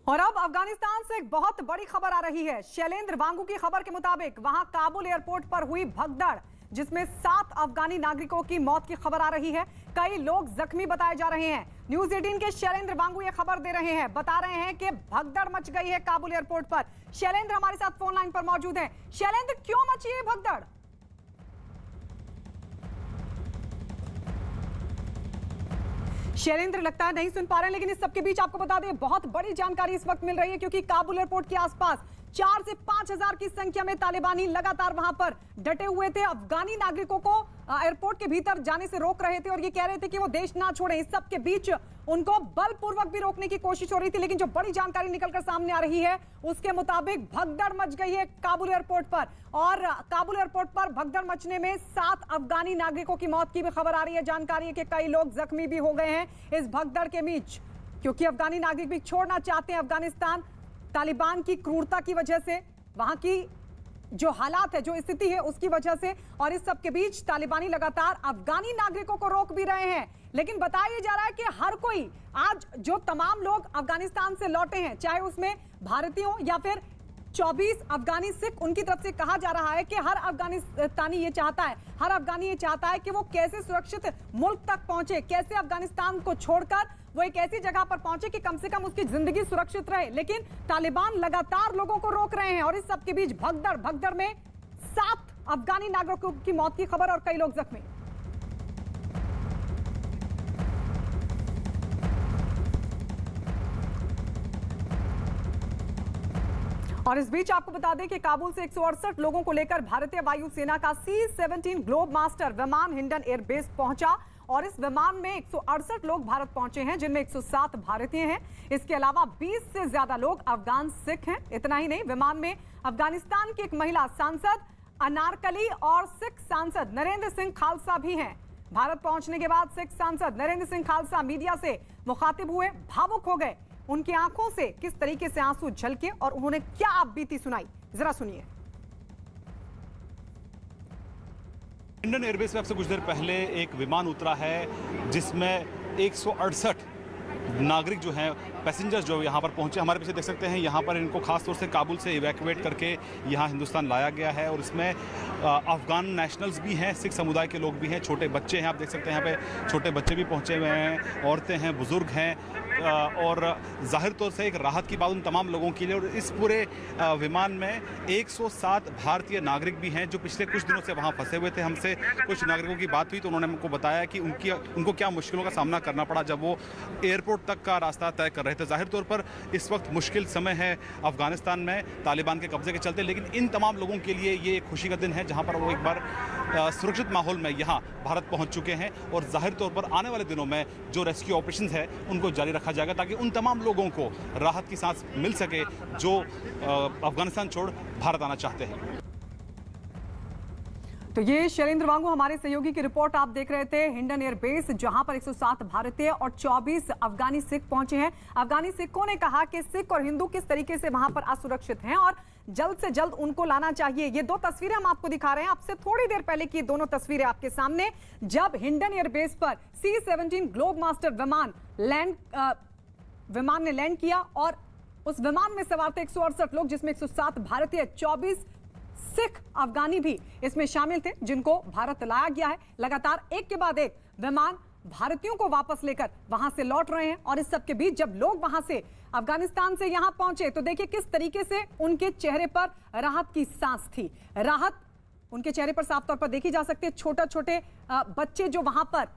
और अब अफगानिस्तान से एक बहुत बड़ी खबर आ रही है। शैलेंद्र वांगू की खबर के मुताबिक वहां काबुल एयरपोर्ट पर हुई भगदड़, जिसमें 7 अफगानी नागरिकों की मौत की खबर आ रही है। कई लोग जख्मी बताए जा रहे हैं। न्यूज 18 के शैलेंद्र वांगू ये खबर दे रहे हैं, बता रहे हैं कि भगदड़ मच गई है काबुल एयरपोर्ट पर। शैलेंद्र हमारे साथ फोन लाइन पर मौजूद हैं। शैलेंद्र, क्यों मची है भगदड़? शैलेंद्र लगता है नहीं सुन पा रहे हैं, लेकिन इस सबके बीच आपको बता दें बहुत बड़ी जानकारी इस वक्त मिल रही है, क्योंकि काबुल एयरपोर्ट के आसपास 4 से 5 हजार की संख्या में तालिबानी लगातार वहां पर डटे हुए थे। अफगानी नागरिकों को एयरपोर्ट के भीतर जाने से रोक रहे थे और ये कह रहे थे कि वो देश ना छोड़ें। इस सब के बीच उनको बलपूर्वक भी रोकने की कोशिश हो रही थी, लेकिन जो बड़ी जानकारी निकलकर सामने आ रही है उसके मुताबिक भगदड़ मच गई है काबुल एयरपोर्ट पर। और काबुल एयरपोर्ट पर भगदड़ मचने में 7 अफगानी नागरिकों की मौत की भी खबर आ रही है। जानकारी है कि कई लोग जख्मी भी हो गए हैं इस भगदड़ के बीच, क्योंकि अफगानी नागरिक भी छोड़ना चाहते हैं अफगानिस्तान तालिबान की क्रूरता की वजह से, वहां की जो हालात है, जो स्थिति है उसकी वजह से। और इस सब के बीच तालिबानी लगातार अफगानी नागरिकों को रोक भी रहे हैं। लेकिन बताया जा रहा है कि हर कोई, आज जो तमाम लोग अफगानिस्तान से लौटे हैं, चाहे उसमें भारतीय हो या फिर 24 अफगानी सिख, उनकी तरफ से कहा जा रहा है कि हर अफगानी ये चाहता है कि वो कैसे सुरक्षित मुल्क तक पहुंचे, कैसे अफगानिस्तान को छोड़कर वो एक ऐसी जगह पर पहुंचे कि कम से कम उसकी जिंदगी सुरक्षित रहे। लेकिन तालिबान लगातार लोगों को रोक रहे हैं और इस सब के बीच भगदड़ में 7 अफगानी नागरिकों की मौत की खबर और कई लोग जख्मी। और इस बीच आपको बता दें कि काबुल से 168 लोगों को लेकर भारतीय वायुसेना का C-17 ग्लोब मास्टर विमान हिंडन एयरबेस पहुंचा और इस विमान में 168 लोग भारत पहुंचे हैं, जिनमें 107 भारतीय हैं। इसके अलावा 20 से ज्यादा लोग अफगान सिख हैं। इतना ही नहीं, विमान में अफगानिस्तान की एक महिला सांसद अनारकली और सिख सांसद नरेंद्र सिंह खालसा भी हैं। भारत पहुंचने के बाद सिख सांसद नरेंद्र सिंह खालसा मीडिया से मुखातिब हुए, भावुक हो गए। उनकी आंखों से किस तरीके से आंसू झलके और उन्होंने क्या आपबीती सुनाई, जरा सुनिए। हिंडन एयरबेस में आपसे कुछ देर पहले एक विमान उतरा है, जिसमें 168 नागरिक जो हैं, पैसेंजर्स जो यहाँ पर पहुंचे। हमारे पीछे देख सकते हैं, यहाँ पर इनको खास तौर से काबुल से इवैक्यूएट करके यहाँ हिंदुस्तान लाया गया है। और इसमें अफगान नेशनल्स भी हैं, सिख समुदाय के लोग भी हैं, छोटे बच्चे हैं। आप देख सकते हैं यहाँ पे छोटे बच्चे भी पहुँचे हुए हैं, औरतें हैं, बुजुर्ग हैं। और जाहिर तौर से एक राहत की बात उन तमाम लोगों के लिए। और इस पूरे विमान में 107 भारतीय नागरिक भी हैं, जो पिछले कुछ दिनों से वहाँ फंसे हुए थे। हमसे कुछ नागरिकों की बात हुई तो उन्होंने हमको बताया कि उनको क्या मुश्किलों का सामना करना पड़ा जब वो एयरपोर्ट तक का रास्ता तय कर रहे थे। जाहिर तौर पर इस वक्त मुश्किल समय है अफगानिस्तान में तालिबान के कब्जे के चलते, लेकिन इन तमाम लोगों के लिए ये एक खुशी का दिन है, जहाँ पर वो एक बार सुरक्षित माहौल में यहाँ भारत पहुँच चुके हैं। और जाहिर तौर पर आने वाले दिनों में जो रेस्क्यू ऑपरेशन है उनको जारी रखा जाएगा, ताकि उन तमाम लोगों को राहत की सांस मिल सके जो अफगानिस्तान छोड़ भारत आना चाहते हैं। तो ये शैलेंद्र वांगू हमारे सहयोगी की रिपोर्ट आप देख रहे थे। हिंडन एयरबेस, जहां पर 107 भारतीय और 24 अफगानी सिख पहुंचे हैं। अफगानी सिखों ने कहा कि सिख और हिंदू किस तरीके से वहां पर असुरक्षित हैं और जल्द से जल्द उनको लाना चाहिए। ये 2 तस्वीरें हम आपको दिखा रहे हैं। आपसे थोड़ी देर पहले की दोनों तस्वीरें आपके सामने, जब हिंडन एयरबेस पर C-17 ग्लोब मास्टर विमान ने लैंड किया और उस विमान में सवार थे 168 लोग, जिसमें 107 भारतीय, 24 सिख अफगानी भी इसमें शामिल थे, जिनको भारत लाया गया है। लगातार एक के बाद एक विमान भारतीयों को वापस लेकर वहां से लौट रहे हैं। और इस सब के बीच जब लोग वहां से अफगानिस्तान से यहां पहुंचे तो देखिए किस तरीके से उनके चेहरे पर राहत की सांस थी। राहत उनके चेहरे पर साफ तौर पर देखी जा सकती है। छोटे बच्चे जो वहां पर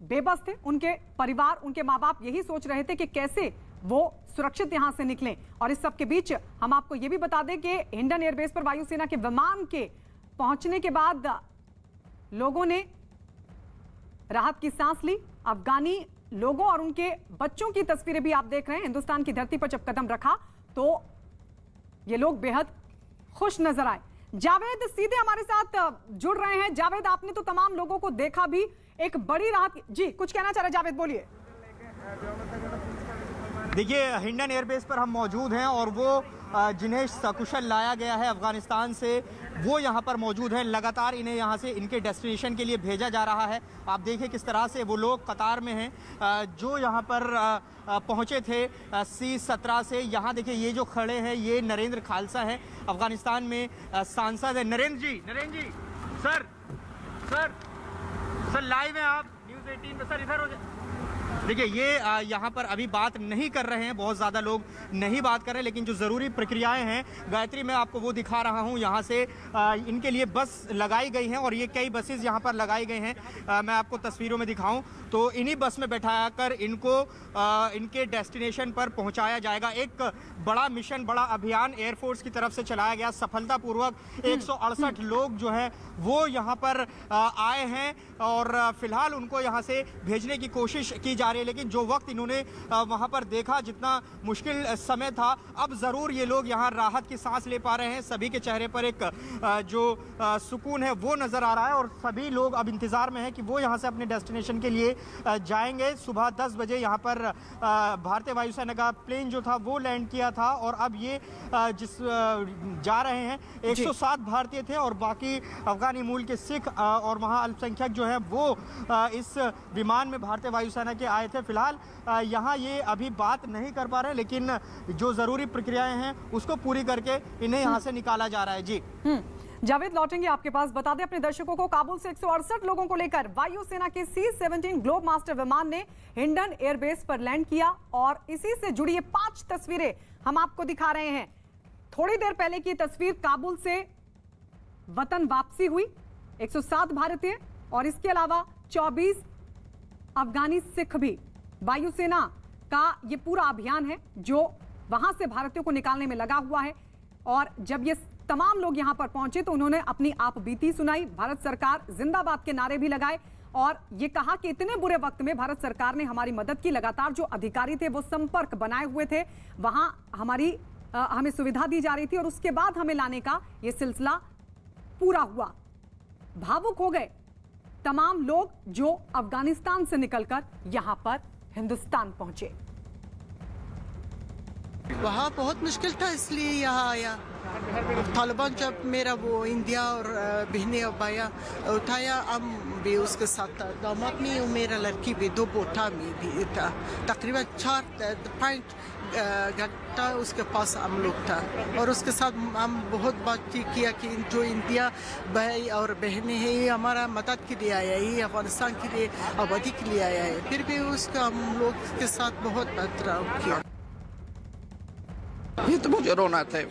बेबस थे, उनके परिवार, उनके माँ बाप यही सोच रहे थे कि कैसे वो सुरक्षित यहां से निकलें। और इस सब के बीच हम आपको यह भी बता दें कि हिंडन एयरबेस पर वायुसेना के विमान के पहुंचने के बाद लोगों ने राहत की सांस ली। अफगानी लोगों और उनके बच्चों की तस्वीरें भी आप देख रहे हैं। हिंदुस्तान की धरती पर जब कदम रखा तो ये लोग बेहद खुश नजर आए। जावेद सीधे हमारे साथ जुड़ रहे हैं। जावेद, आपने तो तमाम लोगों को देखा भी, एक बड़ी राहत। जी, कुछ कहना चाह रहे जावेद, बोलिए। देखिए, हिंडन एयरबेस पर हम मौजूद हैं और वो जिन्हें सकुशल लाया गया है अफगानिस्तान से, वो यहाँ पर मौजूद हैं। लगातार इन्हें यहाँ से इनके डेस्टिनेशन के लिए भेजा जा रहा है। आप देखिए किस तरह से वो लोग कतार में हैं जो यहाँ पर पहुँचे थे C-17 से। यहाँ देखिए ये जो खड़े हैं ये नरेंद्र खालसा हैं, अफगानिस्तान में सांसद है। नरेंद्र जी सर लाइव हैं आप न्यूज़ 18 में। सर इधर हो जाए। देखिए ये यहाँ पर अभी बात नहीं कर रहे हैं, बहुत ज़्यादा लोग नहीं बात कर रहे हैं, लेकिन जो ज़रूरी प्रक्रियाएं हैं गायत्री मैं आपको वो दिखा रहा हूँ। यहाँ से इनके लिए बस लगाई गई हैं और ये कई बसेस यहाँ पर लगाई गई हैं। मैं आपको तस्वीरों में दिखाऊं तो इन्हीं बस में बैठा कर इनको इनके डेस्टिनेशन पर पहुँचाया जाएगा। एक बड़ा मिशन, बड़ा अभियान एयरफोर्स की तरफ से चलाया गया सफलतापूर्वक। 168 लोग जो हैं वो यहाँ पर आए हैं और फिलहाल उनको यहाँ से भेजने की कोशिश की जा रही है, लेकिन जो वक्त इन्होंने वहाँ पर देखा, जितना मुश्किल समय था, अब ज़रूर ये लोग यहाँ राहत की सांस ले पा रहे हैं। सभी के चेहरे पर एक जो सुकून है वो नज़र आ रहा है और सभी लोग अब इंतज़ार में हैं कि वो यहाँ से अपने डेस्टिनेशन के लिए जाएंगे। सुबह 10 बजे यहाँ पर भारतीय वायुसेना का प्लेन जो था वो लैंड किया था और अब ये जा रहे हैं। 107 भारतीय थे और बाकी अफगानी मूल के सिख और वहाँ अल्पसंख्यक जो है वो इस विमान में भारतीय वायुसेना के आए थे। फिलहाल यहाँ ये अभी बात नहीं कर पा रहे, लेकिन जो ज़रूरी प्रक्रियाएं हैं उसको पूरी करके इन्हें यहाँ से निकाला जा रहा है। जी जावेद, लौटेंगे आपके पास। बता दें अपने दर्शकों को, काबुल से 168 लोगों को लेकर वायुसेना के C-17 ग्लोब मास्टर विमान ने हिंडन एयरबेस पर लैंड किया और इसी से जुड़ी ये 5 तस्वीरें हम आपको दिखा रहे हैं। थोड़ी देर पहले की तस्वीर, काबुल से वतन वापसी हुई 107 भारतीय और इसके अलावा 24 अफगानी सिख भी। वायुसेना का ये पूरा अभियान है जो वहां से भारतीयों को निकालने में लगा हुआ है और जब ये तमाम लोग यहां पर पहुंचे तो उन्होंने अपनी आप बीती सुनाई, भारत सरकार जिंदाबाद के नारे भी लगाए और ये कहा कि इतने बुरे वक्त में भारत सरकार ने हमारी मदद की। लगातार जो अधिकारी थे वो संपर्क बनाए हुए थे, वहां हमें सुविधा दी जा रही थी और उसके बाद हमें लाने का ये सिलसिला पूरा हुआ। भावुक हो गए तमाम लोग जो अफगानिस्तान से निकलकर यहां पर हिंदुस्तान पहुंचे। वहाँ बहुत मुश्किल था, इसलिए यहाँ आया। तालिबान जब मेरा वो इंडिया और बहने और भाया उठाया, अब भी उसके साथ था। दामाद में और मेरा लड़की भी 2 बोटा में भी था। तकरीबन 4 घंटा उसके पास हम लोग था और उसके साथ हम बहुत बातचीत किया कि जो इंडिया भाई और बहनें हैं ये हमारा मदद के लिए आया है, ये अफगानिस्तान के लिए आबादी के लिए आया है। फिर भी उसका हम लोग के साथ बहुत बर्ताव किया। ये तो मुझे रोना आता है।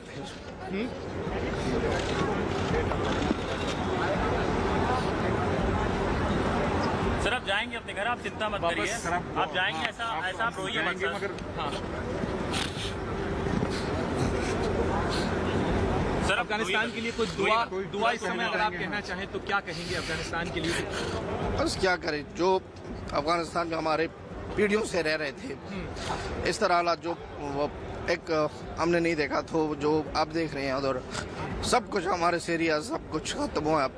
सर आप जाएंगे अपने घर, आप चिंता मत करिए, आप जाएंगे, ऐसा आप रोइए मत सर। हाँ सर, अफगानिस्तान के लिए कुछ दुआ इस समय अगर आप कहना चाहें तो क्या कहेंगे अफगानिस्तान के लिए? बस क्या करें, जो अफगानिस्तान में हमारे पीढ़ियों से रह रहे थे, इस तरह हालात जो एक हमने नहीं देखा तो जो आप देख रहे हैं उधर सब कुछ हमारे एरिया सब कुछ खत्म हुआ।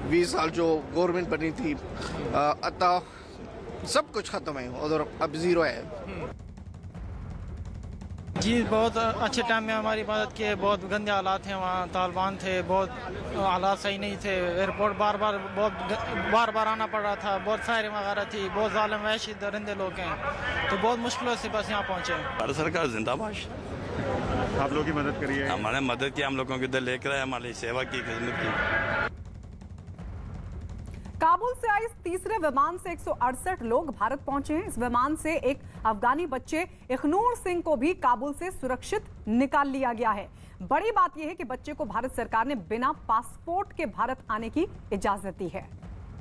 20 साल जो गवर्नमेंट बनी थी अतः सब कुछ खत्म है उधर, अब ज़ीरो है। जी बहुत अच्छे टाइम में हमारी मदद किए। बहुत गंदे हालात थे वहाँ, तालिबान थे, बहुत हालात सही नहीं थे। एयरपोर्ट बार बार आना पड़ रहा था, बहुत फायरिंग वगैरह थी, बहुत जालिम वहशी दरिंदे लोग हैं, तो बहुत मुश्किलों से बस यहाँ पहुँचे। भारत सरकार जिंदाबाद। आप लोगों की मदद करिए, हमारे मदद की, हम लोगों की इधर लेकर आए, हमारी सेवा की, खिदमत की। काबुल से आए इस तीसरे विमान से 168 लोग भारत पहुंचे हैं। इस विमान से एक अफगानी बच्चे इखनूर सिंह को भी काबुल से सुरक्षित निकाल लिया गया है। बड़ी बात यह है कि बच्चे को भारत सरकार ने बिना पासपोर्ट के भारत आने की इजाजत दी है।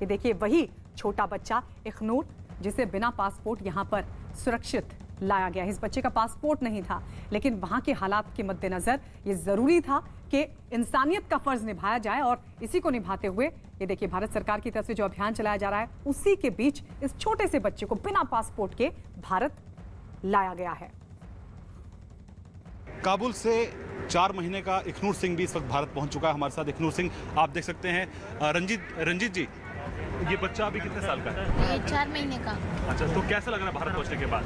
ये देखिए वही छोटा बच्चा इखनूर जिसे बिना पासपोर्ट यहां पर सुरक्षित लाया गया। इस बच्चे का पासपोर्ट नहीं था, लेकिन वहां के हालात के मद्देनजर ये जरूरी था कि इंसानियत का फर्ज निभाया जाए और इसी को निभाते हुए ये देखिए भारत सरकार की तरफ से जो अभियान चलाया जा रहा है उसी के बीच इस छोटे से बच्चे को बिना पासपोर्ट के भारत लाया गया है। काबुल से 4 महीने का इखनूर सिंह भी इस वक्त भारत पहुंच चुका है। हमारे साथ इखनूर सिंह आप देख सकते हैं। रंजीत जी, ये बच्चा अभी कितने साल का है? ये 4 महीने का। अच्छा, तो कैसा लग रहा है भारत पहुंचने के बाद?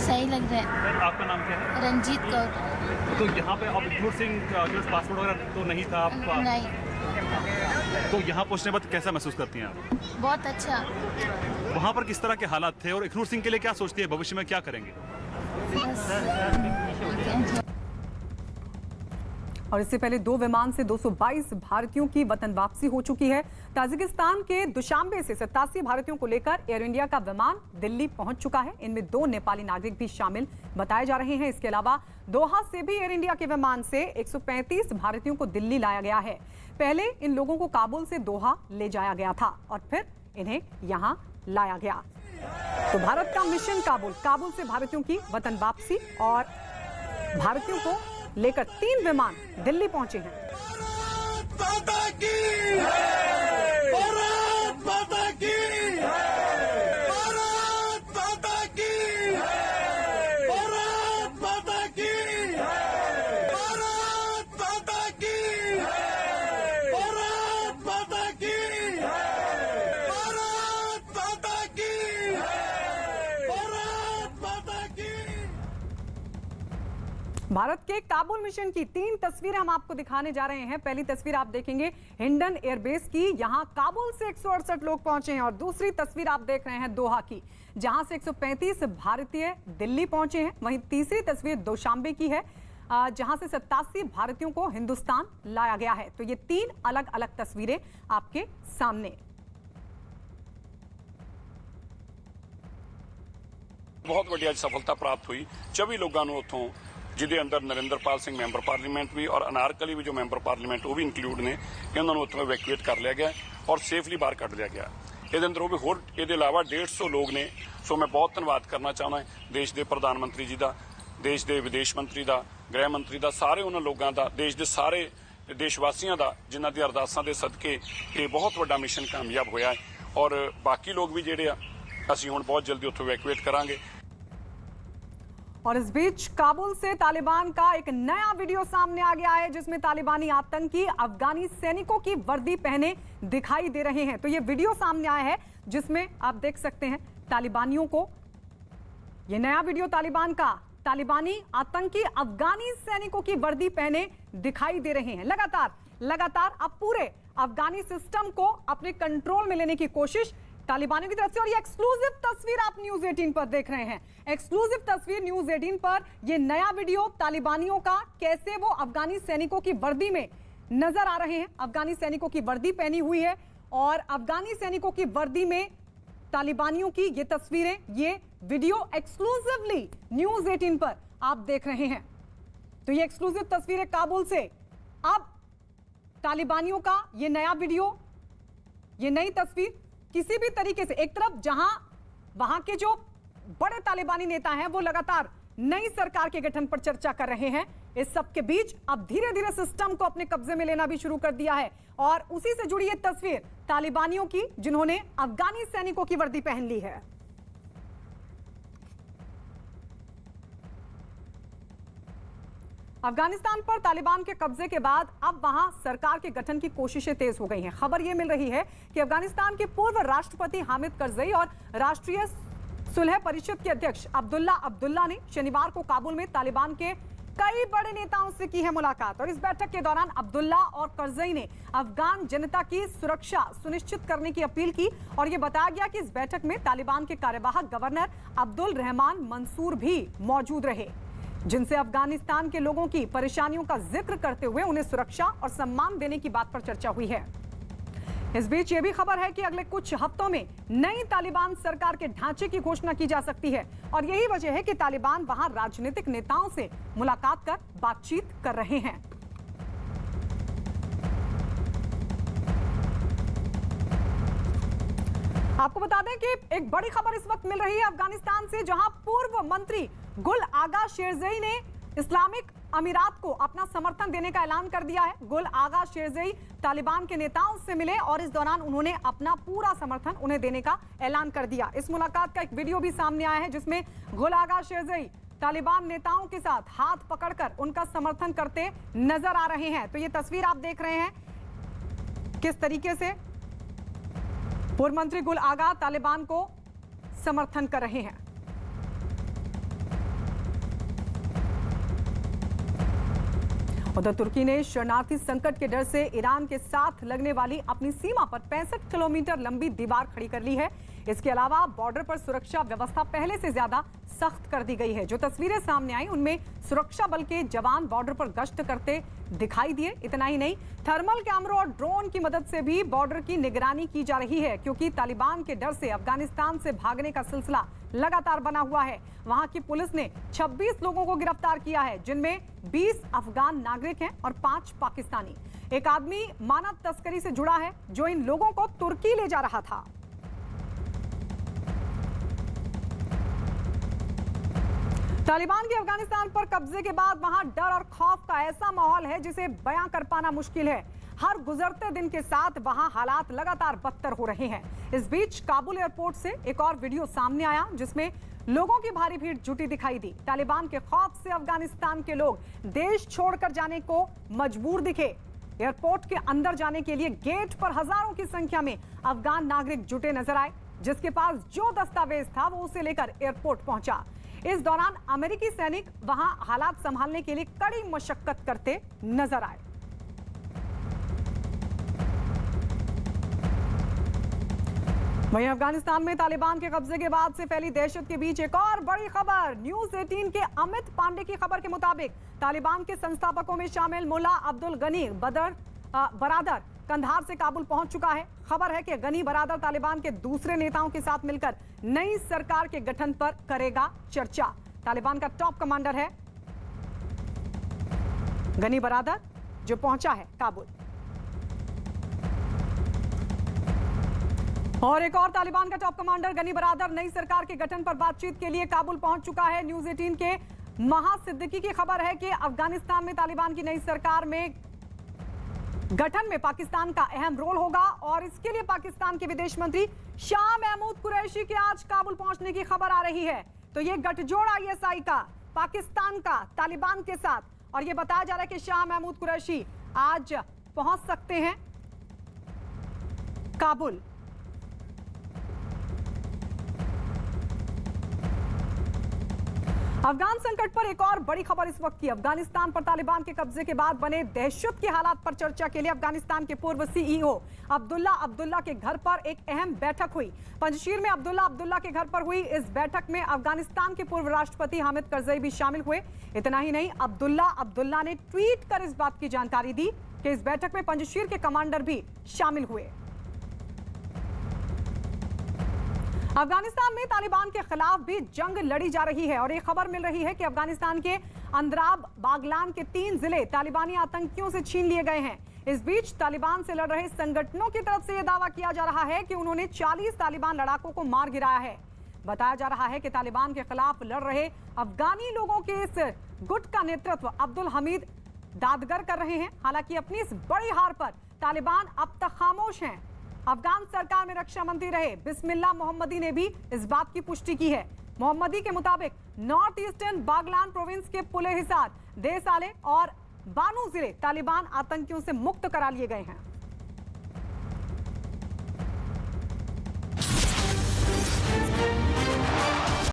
सही लग रहा है। आपका नाम क्या है? रंजीत कौर। तो यहाँ पे अब इग्नोर सिंह पासपोर्ट वगैरह तो नहीं था आपका? नहीं। तो यहाँ पहुँचने के बाद कैसा महसूस करती हैं आप? बहुत अच्छा। वहाँ पर किस तरह के हालात थे और इग्नोर सिंह के लिए क्या सोचती है, भविष्य में क्या करेंगे? और इससे पहले 2 विमान से 222 भारतीयों की वतन वापसी हो चुकी है। ताजिकिस्तान के दुशांबे से 87 भारतीयों को लेकर एयर इंडिया का विमान दिल्ली पहुंच चुका है। इनमें 2 नेपाली नागरिक भी शामिल बताए जा रहे हैं। इसके अलावा दोहा से भी एयर इंडिया के विमान से 135 भारतीयों को दिल्ली लाया गया है। पहले इन लोगों को काबुल से दोहा ले जाया गया था और फिर इन्हें यहाँ लाया गया। तो भारत का मिशन काबुल से भारतीयों की वतन वापसी और भारतीयों को लेकर 3 विमान दिल्ली पहुंचे हैं। भारत के काबुल मिशन की 3 तस्वीरें हम आपको दिखाने जा रहे हैं। पहली तस्वीर आप देखेंगे हिंडन एयरबेस की, यहां काबुल से 168 लोग पहुंचे हैं। और दूसरी तस्वीर आप देख रहे हैं दोहा की, जहां से 135 भारतीय दिल्ली पहुंचे हैं। वहीं तीसरी तस्वीर दुशांबे की है, जहां से 87 भारतीयों को हिंदुस्तान लाया गया है। तो ये 3 अलग अलग तस्वीरें आपके सामने। बहुत बढ़िया सफलता प्राप्त हुई। 24 लोगों ਨੂੰ ਉੱਥੋਂ ਜਿਹਦੇ ਅੰਦਰ ਨਰਿੰਦਰਪਾਲ ਸਿੰਘ ਮੈਂਬਰ ਪਾਰਲੀਮੈਂਟ ਵੀ ਔਰ ਅਨਾਰਕਲੀ ਵੀ ਜੋ ਮੈਂਬਰ ਪਾਰਲੀਮੈਂਟ ਉਹ ਵੀ ਇਨਕਲੂਡ ਨੇ, ਇਹਨਾਂ ਨੂੰ ਉੱਥੋਂ ਇਵੈਕੂਏਟ ਕਰ ਲਿਆ ਗਿਆ ਔਰ ਸੇਫਲੀ ਬਾਹਰ ਕੱਢ ਲਿਆ ਗਿਆ। ਇਹਦੇ ਅੰਦਰ ਉਹ ਵੀ ਹੋਰ ਇਹਦੇ ਇਲਾਵਾ 150 ਲੋਕ ਨੇ। ਸੋ ਮੈਂ ਬਹੁਤ ਧੰਨਵਾਦ ਕਰਨਾ ਚਾਹੁੰਦਾ ਦੇਸ਼ ਦੇ ਪ੍ਰਧਾਨ ਮੰਤਰੀ ਜੀ ਦਾ, ਦੇਸ਼ ਦੇ ਵਿਦੇਸ਼ ਮੰਤਰੀ ਦਾ, ਗ੍ਰਹਿ ਮੰਤਰੀ ਦਾ, ਸਾਰੇ ਉਹਨਾਂ ਲੋਕਾਂ ਦਾ, ਦੇਸ਼ ਦੇ ਸਾਰੇ ਦੇਸ਼ ਵਾਸੀਆਂ ਦਾ ਜਿਨ੍ਹਾਂ ਦੀ ਅਰਦਾਸਾਂ ਦੇ ਸਦਕੇ ਇਹ ਬਹੁਤ ਵੱਡਾ ਮਿਸ਼ਨ ਕਾਮਯਾਬ ਹੋਇਆ ਹੈ। ਔਰ ਬਾਕੀ ਲੋਕ ਵੀ ਜਿਹੜੇ ਆ ਅਸੀਂ ਹੁਣ ਬਹੁਤ ਜਲਦੀ ਉੱਥੋਂ ਇਵੈਕੂਏਟ ਕਰਾਂਗੇ। और इस बीच काबुल से तालिबान का एक नया वीडियो सामने आ गया है, जिसमें तालिबानी आतंकी अफगानी सैनिकों की वर्दी पहने दिखाई दे रहे हैं। तो ये वीडियो सामने आया है जिसमें आप देख सकते हैं तालिबानियों को, ये नया वीडियो तालिबान का, तालिबानी आतंकी अफगानी सैनिकों की वर्दी पहने दिखाई दे रहे हैं। लगातार अब पूरे अफगानी सिस्टम को अपने कंट्रोल में लेने की कोशिश तालिबानियों की तरफ से। और ये एक्सक्लूसिव तस्वीर आप न्यूज 18 पर देख रहे हैं, एक्सक्लूसिव तस्वीर न्यूज 18 पर, ये नया वीडियो तालिबानियों का, कैसे वो अफगानी सैनिकों की वर्दी में नजर आ रहे हैं। अफगानी सैनिकों की वर्दी पहनी हुई है और अफगानी सैनिकों की वर्दी में तालिबानियों की ये तस्वीरें, ये वीडियो एक्सक्लूसिवली न्यूज 18 पर आप देख रहे हैं। तो ये एक्सक्लूसिव तस्वीरें काबुल से, अब तालिबानियों का ये नया वीडियो, ये नई तस्वीर, किसी भी तरीके से एक तरफ जहां वहां के जो बड़े तालिबानी नेता हैं वो लगातार नई सरकार के गठन पर चर्चा कर रहे हैं, इस सब के बीच अब धीरे धीरे सिस्टम को अपने कब्जे में लेना भी शुरू कर दिया है। और उसी से जुड़ी ये तस्वीर तालिबानियों की, जिन्होंने अफगानी सैनिकों की वर्दी पहन ली है। अफगानिस्तान पर तालिबान के कब्जे के बाद अब वहां सरकार के गठन की कोशिशें तेज हो गई हैं। खबर यह मिल रही है कि अफगानिस्तान के पूर्व राष्ट्रपति हामिद करजई और राष्ट्रीय सुलह परिषद के अध्यक्ष अब्दुल्ला अब्दुल्ला ने शनिवार को काबुल में तालिबान के कई बड़े नेताओं से की है मुलाकात। और इस बैठक के दौरान अब्दुल्ला और करजई ने अफगान जनता की सुरक्षा सुनिश्चित करने की अपील की। और यह बताया गया कि इस बैठक में तालिबान के कार्यवाहक गवर्नर अब्दुल रहमान मंसूर भी मौजूद रहे, जिनसे अफगानिस्तान के लोगों की परेशानियों का जिक्र करते हुए उन्हें सुरक्षा और सम्मान देने की बात पर चर्चा हुई है। इस बीच ये भी खबर है कि अगले कुछ हफ्तों में नई तालिबान सरकार के ढांचे की घोषणा की जा सकती है। और यही वजह है कि तालिबान वहां राजनीतिक नेताओं से मुलाकात कर बातचीत कर रहे हैं। आपको बता दें कि एक बड़ी खबर इस वक्त मिल रही है अफगानिस्तान से, जहां पूर्व मंत्री गुल आगा शेरजई ने इस्लामिक अमीरात को अपना समर्थन देने का ऐलान कर दिया है। गुल आगा शेरजई तालिबान के नेताओं से मिले और इस दौरान उन्होंने अपना पूरा समर्थन उन्हें देने का ऐलान कर दिया। इस मुलाकात का एक वीडियो भी सामने आया है, जिसमें गुल आगा शेरजई तालिबान नेताओं के साथ हाथ पकड़कर उनका समर्थन करते नजर आ रहे हैं। तो ये तस्वीर आप देख रहे हैं किस तरीके से पूर्व मंत्री गुल आगा तालिबान को समर्थन कर रहे हैं। उधर तुर्की ने शरणार्थी संकट के डर से ईरान के साथ लगने वाली अपनी सीमा पर 65 किलोमीटर लंबी दीवार खड़ी कर ली है। इसके अलावा बॉर्डर पर सुरक्षा व्यवस्था पहले से ज्यादा सख्त कर दी गई है। जो तस्वीरें सामने आई उनमें सुरक्षा बल के जवान बॉर्डर पर गश्त करते दिखाई दिए। इतना ही नहीं, थर्मल कैमरों और ड्रोन की मदद से भी बॉर्डर की निगरानी की जा रही है, क्योंकि तालिबान के डर से अफगानिस्तान से भागने का सिलसिला लगातार बना हुआ है। वहां की पुलिस ने 26 लोगों को गिरफ्तार किया है, जिनमें 20 अफगान नागरिक हैं और 5 पाकिस्तानी। एक आदमी मानव तस्करी से जुड़ा है, जो इन लोगों को तुर्की ले जा रहा था। तालिबान के अफगानिस्तान पर कब्जे के बाद वहां डर और खौफ का ऐसा माहौल है जिसे बयां कर पाना मुश्किल है। हर गुजरते दिन के साथ वहां हालात लगातार बदतर हो रहे हैं। इस बीच काबुल एयरपोर्ट से एक और वीडियो सामने आया, जिसमें लोगों की भारी भीड़ जुटी दिखाई दी। तालिबान के खौफ से अफगानिस्तान के लोग देश छोड़कर जाने को मजबूर दिखे। एयरपोर्ट के अंदर जाने के लिए गेट पर हजारों की संख्या में अफगान नागरिक जुटे नजर आए। जिसके पास जो दस्तावेज था वो उसे लेकर एयरपोर्ट पहुंचा। इस दौरान अमेरिकी सैनिक वहां हालात संभालने के लिए कड़ी मशक्कत करते नजर आए। वहीं अफगानिस्तान में तालिबान के कब्जे के बाद से फैली दहशत के बीच एक और बड़ी खबर। न्यूज़ 18 के अमित पांडे की खबर के मुताबिक तालिबान के संस्थापकों में शामिल मुल्ला अब्दुल गनी बरादर कंधार से काबुल पहुंच चुका है। खबर है कि गनी बरादर तालिबान के दूसरे नेताओं के साथ मिलकर नई सरकार के गठन पर करेगा चर्चा। तालिबान का टॉप कमांडर है गनी बरादर, जो पहुंचा है काबुल। और एक और तालिबान का टॉप कमांडर गनी बरादर नई सरकार के गठन पर बातचीत के लिए काबुल पहुंच चुका है। न्यूज़ 18 के महासिद्दीकी की खबर है कि अफगानिस्तान में तालिबान की नई सरकार में गठन में पाकिस्तान का अहम रोल होगा और इसके लिए पाकिस्तान के विदेश मंत्री शाह महमूद कुरैशी के आज काबुल पहुंचने की खबर आ रही है। तो ये गठजोड़ ISI का पाकिस्तान का तालिबान के साथ, और ये बताया जा रहा है कि शाह महमूद कुरैशी आज पहुंच सकते हैं काबुल। अफगान संकट पर एक और बड़ी खबर इस वक्त की। अफगानिस्तान पर तालिबान के कब्जे के बाद बने दहशत के हालात पर चर्चा के लिए अफगानिस्तान के पूर्व CEO अब्दुल्ला के घर पर एक अहम बैठक हुई। पंजशीर में अब्दुल्ला के घर पर हुई इस बैठक में अफगानिस्तान के पूर्व राष्ट्रपति हामिद करजई भी शामिल हुए। इतना ही नहीं, अब्दुल्ला ने ट्वीट कर इस बात की जानकारी दी कि इस बैठक में पंजशीर के कमांडर भी शामिल हुए। अफगानिस्तान में तालिबान के खिलाफ भी जंग लड़ी जा रही है और एक खबर मिल रही है कि अफगानिस्तान के अंद्राब बागलान के 3 जिले तालिबानी आतंकियों से छीन लिए गए हैं। इस बीच तालिबान से लड़ रहे संगठनों की तरफ से यह दावा किया जा रहा है कि उन्होंने 40 तालिबान लड़ाकों को मार गिराया है। बताया जा रहा है कि तालिबान के खिलाफ लड़ रहे अफगानी लोगों के इस गुट का नेतृत्व अब्दुल हमीद दादगर कर रहे हैं। हालांकि अपनी इस बड़ी हार पर तालिबान अब तक खामोश हैं। अफगान सरकार में रक्षा मंत्री रहे बिस्मिल्लाह मोहम्मदी ने भी इस बात की पुष्टि की है। मोहम्मदी के मुताबिक नॉर्थ ईस्टर्न बागलान प्रोविंस के पुले हिसार, देसाले और बानू जिले तालिबान आतंकियों से मुक्त करा लिए गए हैं।